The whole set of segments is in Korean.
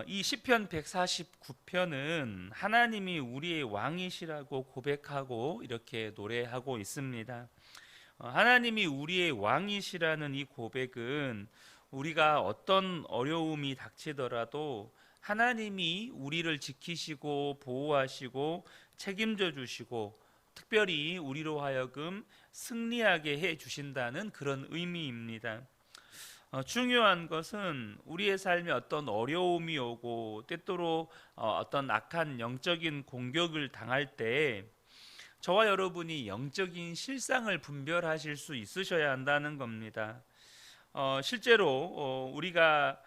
이 시편 149편은 하나님이 우리의 왕이시라고 고백하고 이렇게 노래하고 있습니다. 하나님이 우리의 왕이시라는 이 고백은 우리가 어떤 어려움이 닥치더라도 하나님이 우리를 지키시고 보호하시고 책임져 주시고 특별히 우리로 하여금 승리하게 해 주신다는 그런 의미입니다. 중요한 것은 우리의 삶에 어떤 어려움이 오고 때때로 어떤 악한 영적인 공격을 당할 때 저와 여러분이 영적인 실상을 분별하실 수 있으셔야 한다는 겁니다. 실제로 우리가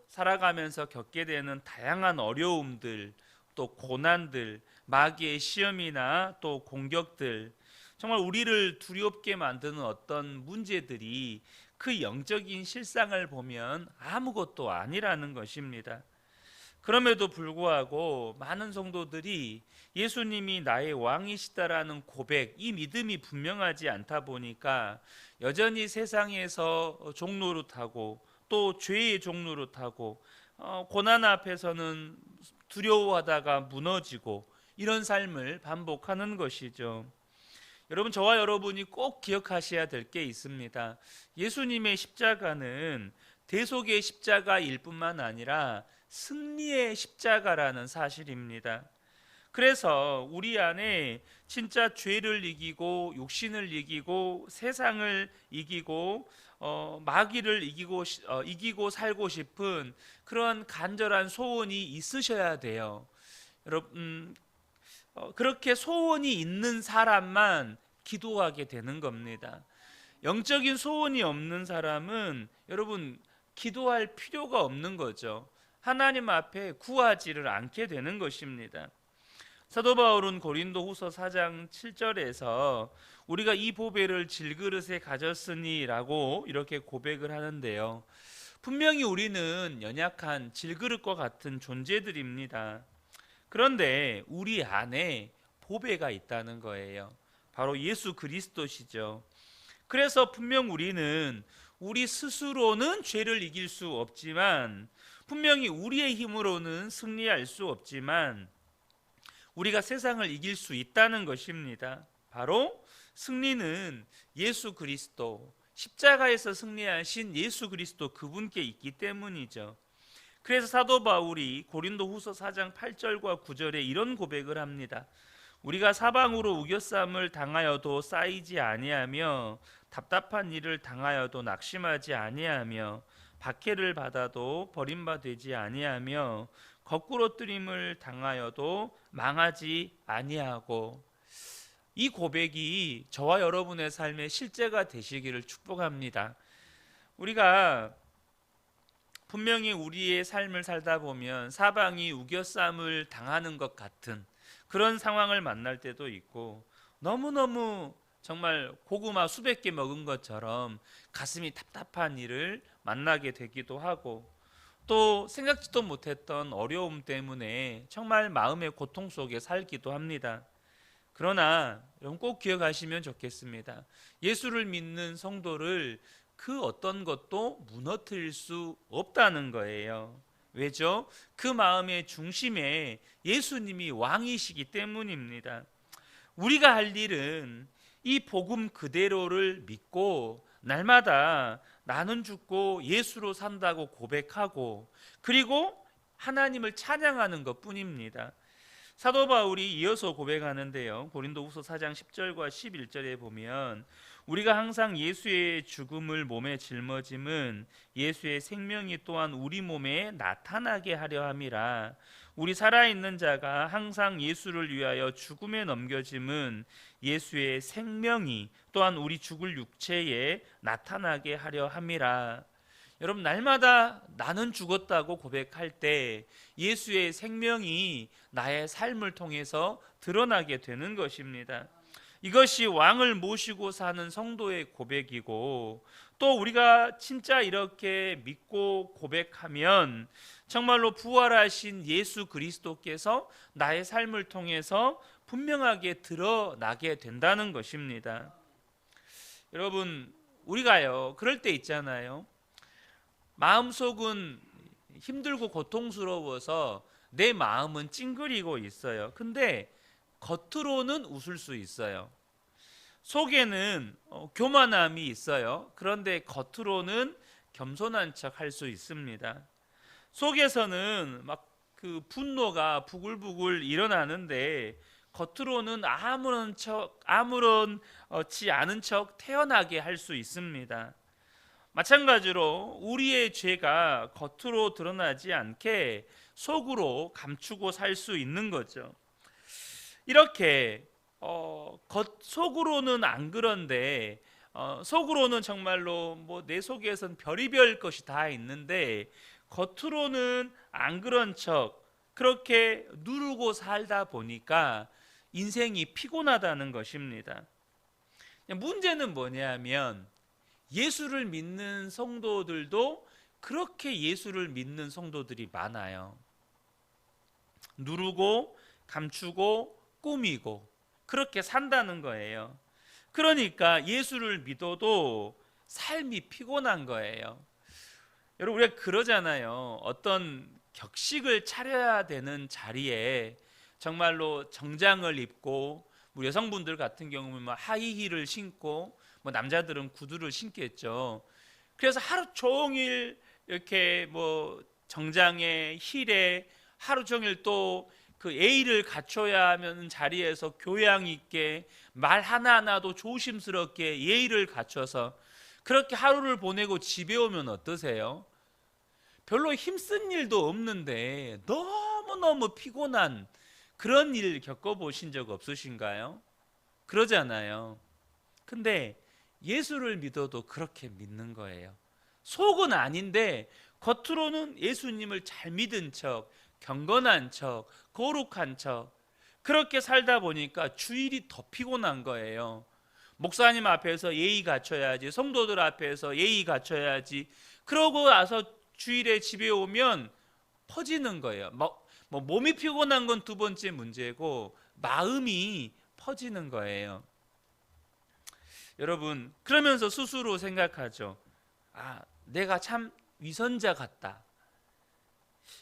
살아가면서 겪게 되는 다양한 어려움들, 또 고난들, 마귀의 시험이나 또 공격들, 정말 우리를 두렵게 만드는 어떤 문제들이 그 영적인 실상을 보면 아무것도 아니라는 것입니다. 그럼에도 불구하고 많은 성도들이 예수님이 나의 왕이시다라는 고백, 이 믿음이 분명하지 않다 보니까 여전히 세상에서 종노릇하고 또 죄의 종노릇하고 고난 앞에서는 두려워하다가 무너지고 이런 삶을 반복하는 것이죠. 여러분, 저와 여러분이 꼭 기억하셔야 될 게 있습니다. 예수님의 십자가는 대속의 십자가일 뿐만 아니라 승리의 십자가라는 사실입니다. 그래서 우리 안에 진짜 죄를 이기고 육신을 이기고 세상을 이기고 마귀를 이기고 살고 싶은 그런 간절한 소원이 있으셔야 돼요. 여러분, 그렇게 소원이 있는 사람만 기도하게 되는 겁니다. 영적인 소원이 없는 사람은 여러분 기도할 필요가 없는 거죠. 하나님 앞에 구하지를 않게 되는 것입니다. 사도 바울은 고린도후서 4장 7절에서 우리가 이 보배를 질그릇에 가졌으니라고 이렇게 고백을 하는데요. 분명히 우리는 연약한 질그릇과 같은 존재들입니다. 그런데 우리 안에 보배가 있다는 거예요. 바로 예수 그리스도시죠. 그래서 분명 우리는 우리 스스로는 죄를 이길 수 없지만, 분명히 우리의 힘으로는 승리할 수 없지만 우리가 세상을 이길 수 있다는 것입니다. 바로 승리는 예수 그리스도, 십자가에서 승리하신 예수 그리스도 그분께 있기 때문이죠. 그래서 사도 바울이 고린도후서 4장 8절과 9절에 이런 고백을 합니다. 우리가 사방으로 우겨쌈을 당하여도 쌓이지 아니하며 답답한 일을 당하여도 낙심하지 아니하며 박해를 받아도 버림받지 아니하며 거꾸로 뜨림을 당하여도 망하지 아니하고, 이 고백이 저와 여러분의 삶의 실제가 되시기를 축복합니다. 우리가 분명히 우리의 삶을 살다 보면 사방이 우겨쌈을 당하는 것 같은 그런 상황을 만날 때도 있고, 너무너무 정말 고구마 수백 개 먹은 것처럼 가슴이 답답한 일을 만나게 되기도 하고, 또 생각지도 못했던 어려움 때문에 정말 마음의 고통 속에 살기도 합니다. 그러나 여러분 꼭 기억하시면 좋겠습니다. 예수를 믿는 성도를 그 어떤 것도 무너뜨릴 수 없다는 거예요. 왜죠? 그 마음의 중심에 예수님이 왕이시기 때문입니다. 우리가 할 일은 이 복음 그대로를 믿고 날마다 나는 죽고 예수로 산다고 고백하고, 그리고 하나님을 찬양하는 것뿐입니다. 사도 바울이 이어서 고백하는데요. 고린도후서 4장 10절과 11절에 보면 우리가 항상 예수의 죽음을 몸에 짊어짐은 예수의 생명이 또한 우리 몸에 나타나게 하려 함이라. 우리 살아있는 자가 항상 예수를 위하여 죽음에 넘겨짐은 예수의 생명이 또한 우리 죽을 육체에 나타나게 하려 함이라. 여러분, 날마다 나는 죽었다고 고백할 때 예수의 생명이 나의 삶을 통해서 드러나게 되는 것입니다. 이것이 왕을 모시고 사는 성도의 고백이고, 또 우리가 진짜 이렇게 믿고 고백하면 정말로 부활하신 예수 그리스도께서 나의 삶을 통해서 분명하게 드러나게 된다는 것입니다. 여러분, 우리가요 그럴 때 있잖아요. 마음속은 힘들고 고통스러워서 내 마음은 찡그리고 있어요. 근데 겉으로는 웃을 수 있어요. 속에는 교만함이 있어요. 그런데 겉으로는 겸손한 척 할 수 있습니다. 속에서는 막 그 분노가 부글부글 일어나는데 겉으로는 아무렇지 않은 척 태연하게 할 수 있습니다. 마찬가지로 우리의 죄가 겉으로 드러나지 않게 속으로 감추고 살 수 있는 거죠. 이렇게 속으로는 안 그런데 속으로는 정말로 뭐 내 속에선 별의별 것이 다 있는데 겉으로는 안 그런 척 그렇게 누르고 살다 보니까 인생이 피곤하다는 것입니다. 문제는 뭐냐면 예수를 믿는 성도들도 그렇게 예수를 믿는 성도들이 많아요. 누르고 감추고 꾸미고 그렇게 산다는 거예요. 그러니까 예수를 믿어도 삶이 피곤한 거예요. 여러분 우리가 그러잖아요. 어떤 격식을 차려야 되는 자리에 정말로 정장을 입고 우리 여성분들 같은 경우는 뭐 하이힐을 신고 뭐 남자들은 구두를 신겠죠. 그래서 하루 종일 이렇게 뭐 정장에 힐에 하루 종일 또 그 예의를 갖춰야 하는 자리에서 교양 있게 말 하나하나도 조심스럽게 예의를 갖춰서 그렇게 하루를 보내고 집에 오면 어떠세요? 별로 힘쓴 일도 없는데 너무너무 피곤한 그런 일 겪어보신 적 없으신가요? 그러잖아요. 근데 예수를 믿어도 그렇게 믿는 거예요. 속은 아닌데 겉으로는 예수님을 잘 믿은 척, 경건한 척, 거룩한 척 그렇게 살다 보니까 주일이 더 피곤한 거예요. 목사님 앞에서 예의 갖춰야지, 성도들 앞에서 예의 갖춰야지. 그러고 나서 주일에 집에 오면 퍼지는 거예요. 뭐 몸이 피곤한 건 두 번째 문제고 마음이 퍼지는 거예요. 여러분 그러면서 스스로 생각하죠. 내가 참 위선자 같다.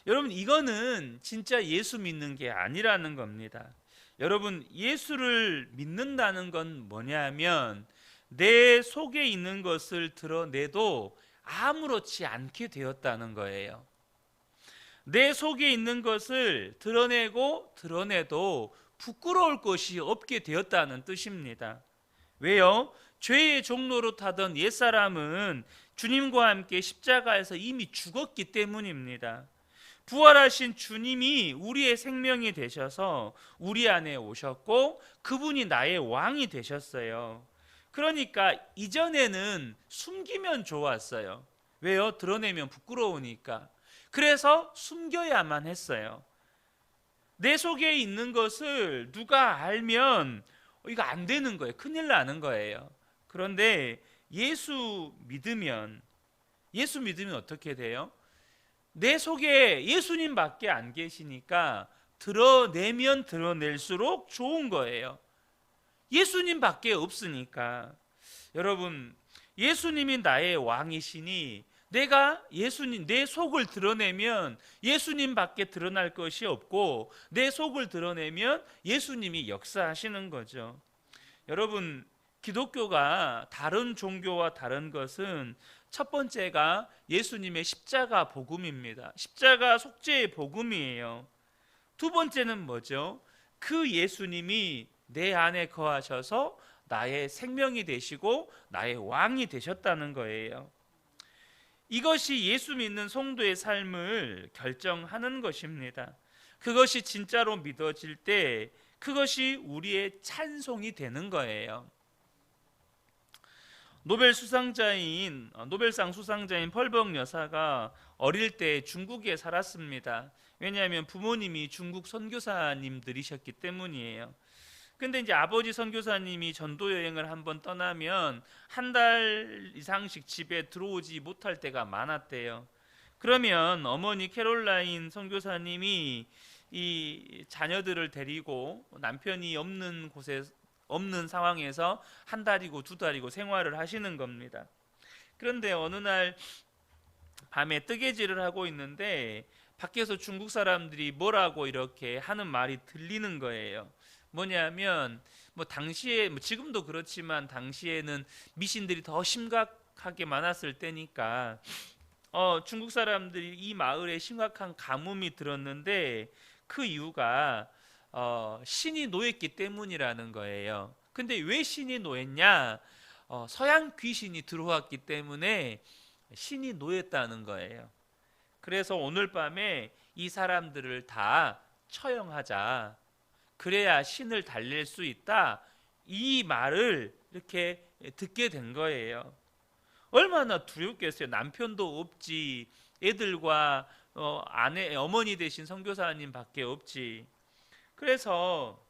여러분 이거는 진짜 예수 믿는 게 아니라는 겁니다. 여러분 예수를 믿는다는 건 뭐냐면 내 속에 있는 것을 드러내도 아무렇지 않게 되었다는 거예요. 내 속에 있는 것을 드러내도 부끄러울 것이 없게 되었다는 뜻입니다. 왜요? 죄의 종로로 타던 옛사람은 주님과 함께 십자가에서 이미 죽었기 때문입니다. 부활하신 주님이 우리의 생명이 되셔서 우리 안에 오셨고 그분이 나의 왕이 되셨어요. 그러니까 이전에는 숨기면 좋았어요. 왜요? 드러내면 부끄러우니까. 그래서 숨겨야만 했어요. 내 속에 있는 것을 누가 알면 이거 안 되는 거예요. 큰일 나는 거예요. 그런데 예수 믿으면 어떻게 돼요? 내 속에 예수님밖에 안 계시니까 드러내면 드러낼수록 좋은 거예요. 예수님밖에 없으니까. 여러분 예수님이 나의 왕이시니 내가 내 속을 드러내면 예수님밖에 드러날 것이 없고 내 속을 드러내면 예수님이 역사하시는 거죠. 여러분 기독교가 다른 종교와 다른 것은 첫 번째가 예수님의 십자가 복음입니다. 십자가 속죄의 복음이에요. 두 번째는 뭐죠? 그 예수님이 내 안에 거하셔서 나의 생명이 되시고 나의 왕이 되셨다는 거예요. 이것이 예수 믿는 성도의 삶을 결정하는 것입니다. 그것이 진짜로 믿어질 때 그것이 우리의 찬송이 되는 거예요. 노벨상 수상자인 펄벅 여사가 어릴 때 중국에 살았습니다. 왜냐하면 부모님이 중국 선교사님들이셨기 때문이에요. 근데 이제 아버지 선교사님이 전도 여행을 한번 떠나면 한 달 이상씩 집에 들어오지 못할 때가 많았대요. 그러면 어머니 캐롤라인 선교사님이 이 자녀들을 데리고 남편이 없는 상황에서 한 달이고 두 달이고 생활을 하시는 겁니다. 그런데 어느 날 밤에 뜨개질을 하고 있는데 밖에서 중국 사람들이 뭐라고 이렇게 하는 말이 들리는 거예요. 뭐냐면 뭐 당시에 뭐 지금도 그렇지만 당시에는 미신들이 더 심각하게 많았을 때니까 중국 사람들이 이 마을에 심각한 가뭄이 들었는데 그 이유가 신이 노했기 때문이라는 거예요. 근데 왜 신이 노했냐? 서양 귀신이 들어왔기 때문에 신이 노했다는 거예요. 그래서 오늘 밤에 이 사람들을 다 처형하자. 그래야 신을 달랠 수 있다. 이 말을 이렇게 듣게 된 거예요. 얼마나 두렵겠어요. 남편도 없지. 애들과 아내, 어머니 되신 선교사님 밖에 없지. 그래서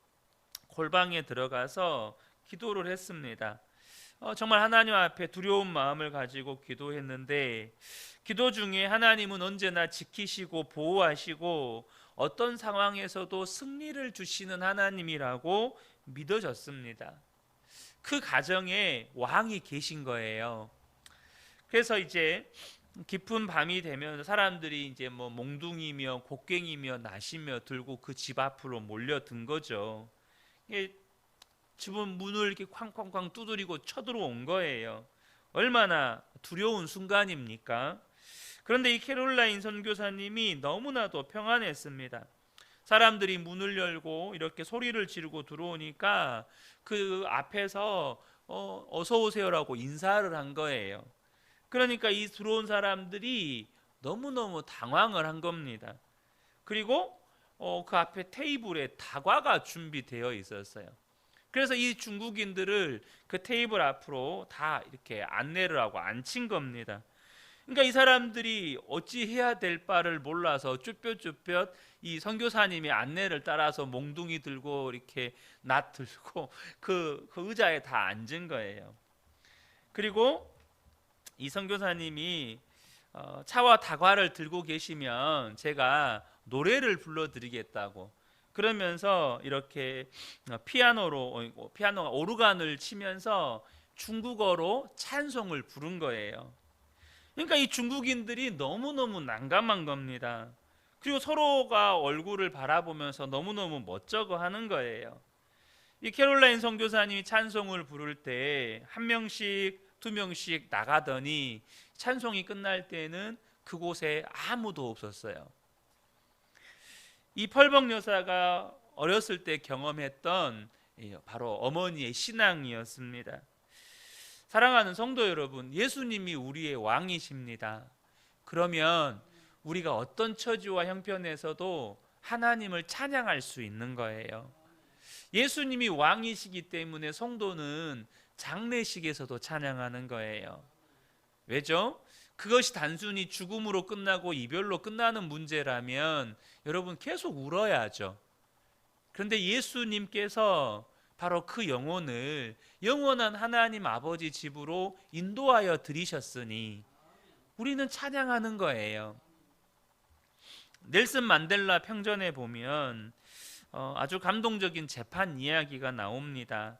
골방에 들어가서 기도를 했습니다. 정말 하나님 앞에 두려운 마음을 가지고 기도했는데 기도 중에 하나님은 언제나 지키시고 보호하시고 어떤 상황에서도 승리를 주시는 하나님이라고 믿어졌습니다. 그 가정에 왕이 계신 거예요. 그래서 이제 깊은 밤이 되면 사람들이 이제 뭐 몽둥이며 곡괭이며 낫이며 들고 그 집 앞으로 몰려든 거죠. 집은 문을 이렇게 쾅쾅쾅 두드리고 쳐들어온 거예요. 얼마나 두려운 순간입니까? 그런데 이 캐롤라인 선교사님이 너무나도 평안했습니다. 사람들이 문을 열고 이렇게 소리를 지르고 들어오니까 그 앞에서 어서 오세요라고 인사를 한 거예요. 그러니까 이 들어온 사람들이 너무너무 당황을 한 겁니다. 그리고 그 앞에 테이블에 다과가 준비되어 있었어요. 그래서 이 중국인들을 그 테이블 앞으로 다 이렇게 안내를 하고 앉힌 겁니다. 그러니까 이 사람들이 어찌 해야 될 바를 몰라서 쭈뼛쭈뼛 이 선교사님의 안내를 따라서 몽둥이 들고 이렇게 낫 들고 그 의자에 다 앉은 거예요. 그리고 이 선교사님이 차와 다과를 들고 계시면 제가 노래를 불러드리겠다고 그러면서 이렇게 피아노가 오르간을 치면서 중국어로 찬송을 부른 거예요. 그러니까 이 중국인들이 너무너무 난감한 겁니다. 그리고 서로가 얼굴을 바라보면서 너무너무 멋쩍어 하는 거예요. 이 캐롤라인 선교사님이 찬송을 부를 때 한 명씩 두 명씩 나가더니 찬송이 끝날 때는 그곳에 아무도 없었어요. 이 펄벅 여사가 어렸을 때 경험했던 바로 어머니의 신앙이었습니다. 사랑하는 성도 여러분, 예수님이 우리의 왕이십니다. 그러면 우리가 어떤 처지와 형편에서도 하나님을 찬양할 수 있는 거예요. 예수님이 왕이시기 때문에 성도는 장례식에서도 찬양하는 거예요. 왜죠? 그것이 단순히 죽음으로 끝나고 이별로 끝나는 문제라면 여러분 계속 울어야죠. 그런데 예수님께서 바로 그 영혼을 영원한 하나님 아버지 집으로 인도하여 들이셨으니 우리는 찬양하는 거예요. 넬슨 만델라 평전에 보면 아주 감동적인 재판 이야기가 나옵니다.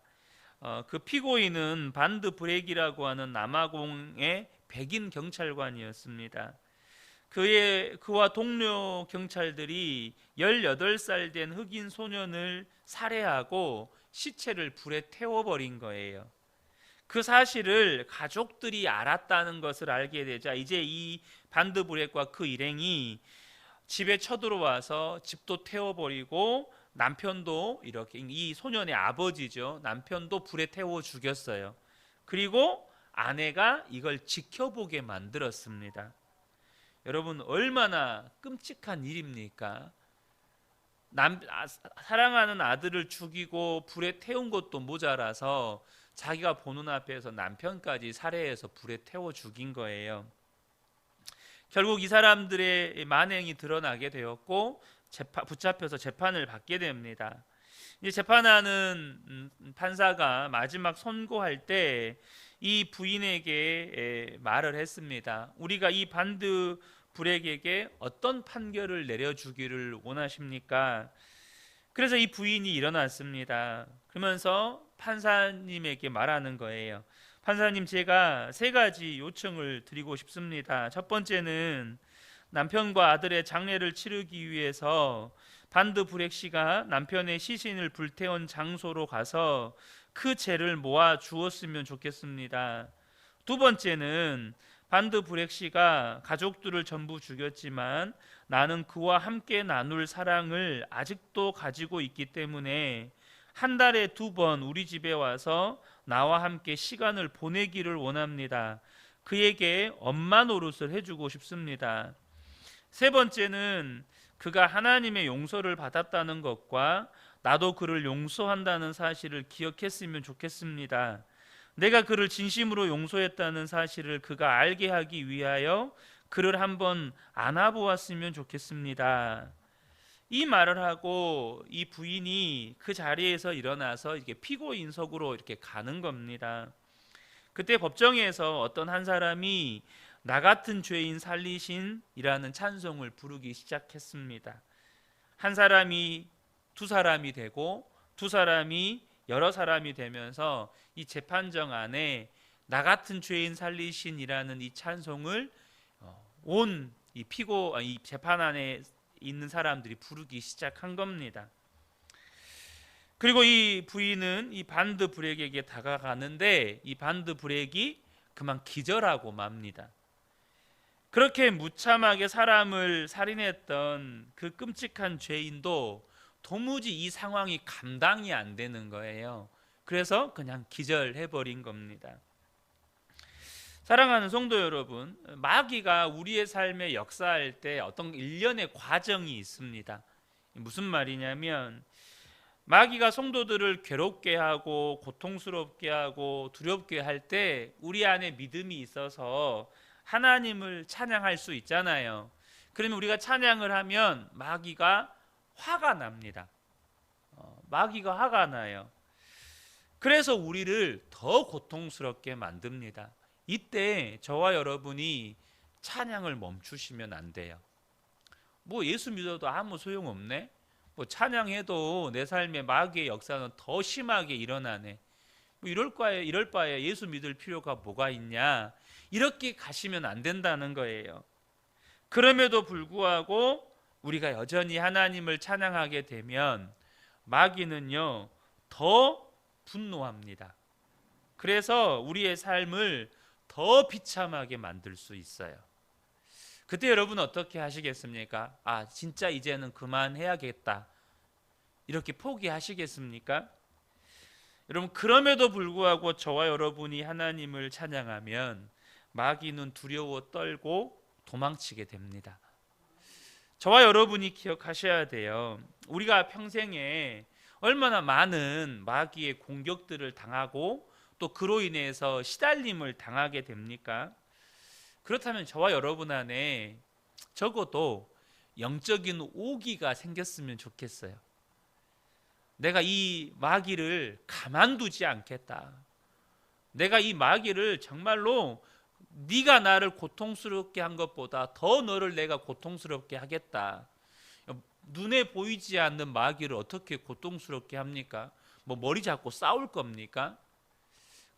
그 피고인은 반드 브렉이라고 하는 남아공의 백인 경찰관이었습니다. 그와 동료 경찰들이 18살 된 흑인 소년을 살해하고 시체를 불에 태워버린 거예요. 그 사실을 가족들이 알았다는 것을 알게 되자 이제 이 반드 브렉과 그 일행이 집에 쳐들어와서 집도 태워버리고 남편도 이렇게 이 소년의 아버지죠. 남편도 불에 태워 죽였어요. 그리고 아내가 이걸 지켜보게 만들었습니다. 여러분 얼마나 끔찍한 일입니까? 사랑하는 아들을 죽이고 불에 태운 것도 모자라서 자기가 보는 앞에서 남편까지 살해해서 불에 태워 죽인 거예요. 결국 이 사람들의 만행이 드러나게 되었고 붙잡혀서 재판을 받게 됩니다. 이제 재판하는 판사가 마지막 선고할 때 이 부인에게 말을 했습니다. 우리가 이 반드 브렉에게 어떤 판결을 내려주기를 원하십니까? 그래서 이 부인이 일어났습니다. 그러면서 판사님에게 말하는 거예요. 판사님, 제가 세 가지 요청을 드리고 싶습니다. 첫 번째는 남편과 아들의 장례를 치르기 위해서 반드 브렉 씨가 남편의 시신을 불태운 장소로 가서 그 재를 모아 주었으면 좋겠습니다. 두 번째는 반드 브렉 씨가 가족들을 전부 죽였지만 나는 그와 함께 나눌 사랑을 아직도 가지고 있기 때문에 한 달에 2번 우리 집에 와서 나와 함께 시간을 보내기를 원합니다. 그에게 엄마 노릇을 해주고 싶습니다. 세 번째는 그가 하나님의 용서를 받았다는 것과 나도 그를 용서한다는 사실을 기억했으면 좋겠습니다. 내가 그를 진심으로 용서했다는 사실을 그가 알게 하기 위하여 그를 한번 안아보았으면 좋겠습니다. 이 말을 하고 이 부인이 그 자리에서 일어나서 이렇게 피고인석으로 이렇게 가는 겁니다. 그때 법정에서 어떤 한 사람이 나 같은 죄인 살리신이라는 찬송을 부르기 시작했습니다. 한 사람이 두 사람이 되고 두 사람이 여러 사람이 되면서 이 재판정 안에 나 같은 죄인 살리신이라는 이 찬송을 온 이 재판 안에 있는 사람들이 부르기 시작한 겁니다. 그리고 이 부인은 이 반드 브렉에게 다가가는데 이 반드 브렉이 그만 기절하고 맙니다. 그렇게 무참하게 사람을 살인했던 그 끔찍한 죄인도 도무지 이 상황이 감당이 안 되는 거예요. 그래서 그냥 기절해버린 겁니다. 사랑하는 성도 여러분, 마귀가 우리의 삶에 역사할 때 어떤 일련의 과정이 있습니다. 무슨 말이냐면 마귀가 성도들을 괴롭게 하고 고통스럽게 하고 두렵게 할 때 우리 안에 믿음이 있어서 하나님을 찬양할 수 있잖아요. 그러면 우리가 찬양을 하면 마귀가 화가 납니다. 마귀가 화가 나요. 그래서 우리를 더 고통스럽게 만듭니다. 이때 저와 여러분이 찬양을 멈추시면 안 돼요. 뭐 예수 믿어도 아무 소용없네? 뭐 찬양해도 내 삶에 마귀의 역사는 더 심하게 일어나네. 뭐 이럴 바에 예수 믿을 필요가 뭐가 있냐? 이렇게 가시면 안 된다는 거예요. 그럼에도 불구하고 우리가 여전히 하나님을 찬양하게 되면 마귀는요 더 분노합니다. 그래서 우리의 삶을 더 비참하게 만들 수 있어요. 그때 여러분 어떻게 하시겠습니까? 아, 진짜 이제는 그만해야겠다. 이렇게 포기하시겠습니까? 여러분, 그럼에도 불구하고 저와 여러분이 하나님을 찬양하면 마귀는 두려워 떨고 도망치게 됩니다. 저와 여러분이 기억하셔야 돼요. 우리가 평생에 얼마나 많은 마귀의 공격들을 당하고 또 그로 인해서 시달림을 당하게 됩니까? 그렇다면 저와 여러분 안에 적어도 영적인 오기가 생겼으면 좋겠어요. 내가 이 마귀를 가만두지 않겠다. 내가 이 마귀를 정말로 네가 나를 고통스럽게 한 것보다 더 너를 내가 고통스럽게 하겠다. 눈에 보이지 않는 마귀를 어떻게 고통스럽게 합니까? 뭐 머리 잡고 싸울 겁니까?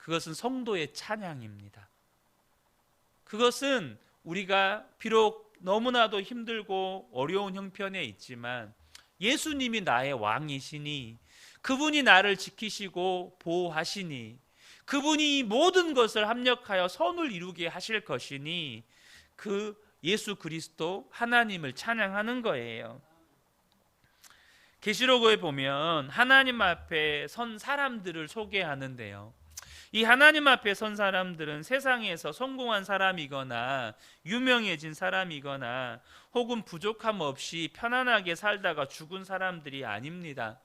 그것은 성도의 찬양입니다. 그것은 우리가 비록 너무나도 힘들고 어려운 형편에 있지만 예수님이 나의 왕이시니 그분이 나를 지키시고 보호하시니 그분이 이 모든 것을 합력하여 선을 이루게 하실 것이니 그 예수 그리스도 하나님을 찬양하는 거예요. 계시록에 보면 하나님 앞에 선 사람들을 소개하는데요. 이 하나님 앞에 선 사람들은 세상에서 성공한 사람이거나 유명해진 사람이거나 혹은 부족함 없이 편안하게 살다가 죽은 사람들이 아닙니다.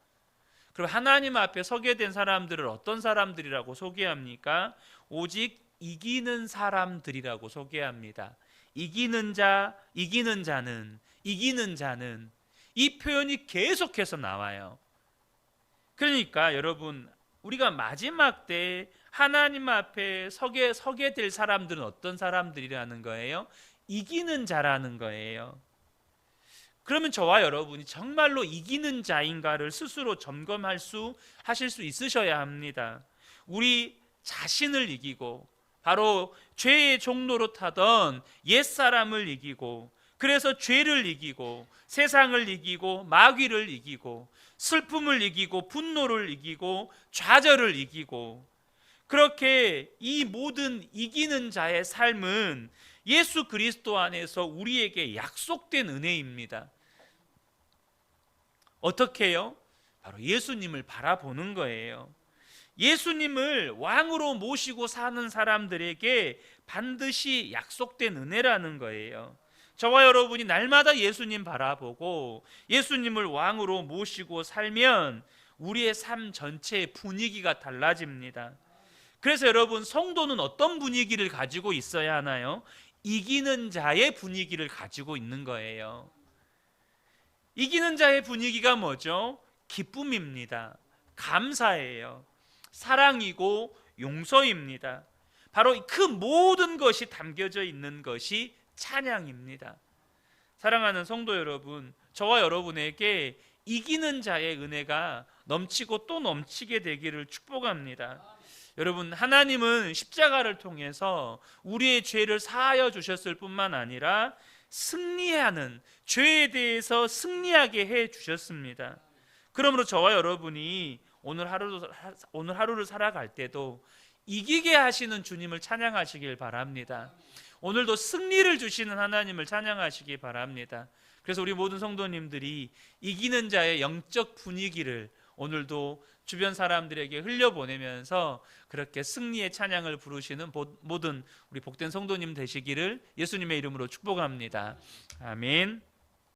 그럼 하나님 앞에 서게 된 사람들을 어떤 사람들이라고 소개합니까? 오직 이기는 사람들이라고 소개합니다. 이기는 자는 이 표현이 계속해서 나와요. 그러니까 여러분, 우리가 마지막 때 하나님 앞에 서게 될 사람들은 어떤 사람들이라는 거예요? 이기는 자라는 거예요. 그러면 저와 여러분이 정말로 이기는 자인가를 스스로 점검하실 수 있으셔야 합니다. 우리 자신을 이기고 바로 죄의 종로로 타던 옛사람을 이기고, 그래서 죄를 이기고 세상을 이기고 마귀를 이기고 슬픔을 이기고 분노를 이기고 좌절을 이기고, 그렇게 이 모든 이기는 자의 삶은 예수 그리스도 안에서 우리에게 약속된 은혜입니다. 어떻게 해요? 바로 예수님을 바라보는 거예요. 예수님을 왕으로 모시고 사는 사람들에게 반드시 약속된 은혜라는 거예요. 저와 여러분이 날마다 예수님 바라보고 예수님을 왕으로 모시고 살면 우리의 삶 전체의 분위기가 달라집니다. 그래서 여러분, 성도는 어떤 분위기를 가지고 있어야 하나요? 이기는 자의 분위기를 가지고 있는 거예요. 이기는 자의 분위기가 뭐죠? 기쁨입니다. 감사예요. 사랑이고 용서입니다. 바로 그 모든 것이 담겨져 있는 것이 찬양입니다. 사랑하는 성도 여러분, 저와 여러분에게 이기는 자의 은혜가 넘치고 또 넘치게 되기를 축복합니다. 여러분, 하나님은 십자가를 통해서 우리의 죄를 사하여 주셨을 뿐만 아니라 승리하는, 죄에 대해서 승리하게 해 주셨습니다. 그러므로 저와 여러분이 오늘 하루를 살아갈 때도 이기게 하시는 주님을 찬양하시길 바랍니다. 오늘도 승리를 주시는 하나님을 찬양하시기 바랍니다. 그래서 우리 모든 성도님들이 이기는 자의 영적 분위기를 오늘도 주변 사람들에게 흘려보내면서 그렇게 승리의 찬양을 부르시는 모든 우리 복된 성도님 되시기를 예수님의 이름으로 축복합니다. 아멘.